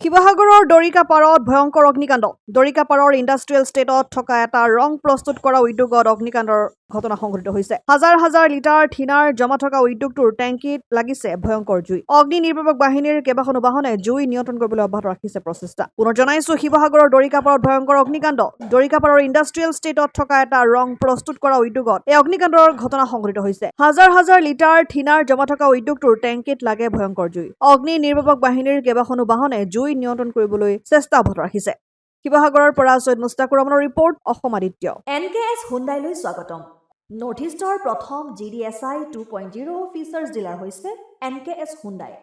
শিৱসাগৰৰ দৰিকাপাৰত ভয়ংকৰ অগ্নিকাণ্ড দৰিকাপাৰৰ ইণ্ডাষ্ট্ৰিয়েল ষ্টেটত থকা এটা ৰং প্ৰস্তুত কৰা উদ্যোগত অগ্নিকাণ্ডৰ ঘটনা সংঘটিত হৈছে হাজাৰ হাজাৰ লিটাৰ থিনাৰ জমা থকা উদ্যোগটোৰ টেংকিত লাগিছে ভয়ংকৰ জুই অগ্নি নিৰ্বাপক বাহিনীৰ কেইবাখনো বাহনে জুই নিয়ন্ত্ৰণ কৰিবলৈ অব্যাহত ৰাখিছে প্ৰচেষ্টা পুনৰ জনাইছো শিৱসাগৰৰ দৰিকাপাৰত ভয়ংকৰ অগ্নিকাণ্ড দৰিকাপাৰৰ ইণ্ডাষ্ট্ৰিয়েল ষ্টেটত থকা এটা ৰং প্ৰস্তুত কৰা উদ্যোগত এই অগ্নিকাণ্ডৰ ঘটনা সংঘটিত হৈছে হাজাৰ হাজাৰ লিটাৰ থিনাৰ জমা থকা উদ্যোগটোৰ টেংকিত লাগে ভয়ংকৰ জুই অগ্নি নিৰ্বাপক বাহিনীৰ কেইবাখনো বাহনে জুই নিয়ন্ত্ৰণ কৰিবলৈ চেষ্টা অব্যাহত ৰাখিছে শিৱসাগৰৰ পৰা সৈয়দ মুস্তাকুৰ ৰহমানৰ ৰিপৰ্ট অসম আদিত্য NKS হুণ্ডাইলৈ স্বাগতম নৰ্থ ইষ্টৰ প্ৰথম GDSI 2.0 ফিচাৰ্ছ ডিলাৰ হৈছে NKS হুণ্ডাই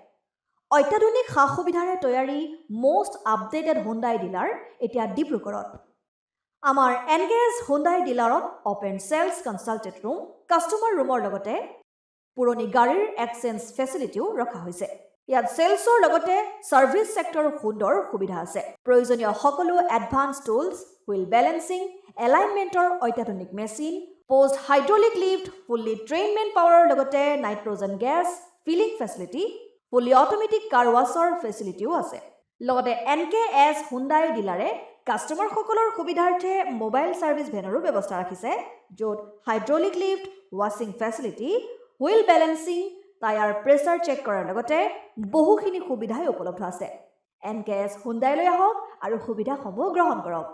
অত্যাধুনিক সা-সুবিধাৰে তৈয়াৰী most আপডেটেড হুণ্ডাই ডিলাৰ এতিয়া ডিব্ৰুগড়ত আমাৰ NKS হুণ্ডাই ডিলাৰত open sales consultant room customer ৰুমৰ লগতে পুৰণি গাড়ীৰ এক্সচেঞ্জ ফেচিলিটিও ৰখা হৈছে ইয়াত সেলছৰ লগতে সাৰ্ভিস সেক্টৰৰ সুন্দৰ সুবিধা আছে প্ৰয়োজনীয় সকলো এডভান্স টুলছ হুইল বেলেন্সিং এলাইনমেন্টৰ অত্যাধুনিক machine post hydraulic lift fully ট্ৰেইনমেন্ট পাৱাৰৰ লগতে nitrogen gas filling facility fully automatic car washer ফেচিলিটিও আছে লগতে NKS হুণ্ডাই ডিলাৰে কাস্টমাৰ সকলৰ সুবিধাৰ্থে মোবাইল সাৰ্ভিস ভেনৰো ব্যৱস্থা ৰাখিছে য'ত হাইড্ৰলিক লিফ্ট ৱাছিং facility wheel balancing tyre pressure check কৰাৰ লগতে বহুখিনি সুবিধাই উপলব্ধ আছে NKS হুণ্ডাইলৈ আহক আৰু সুবিধাসমূহ গ্ৰহণ কৰক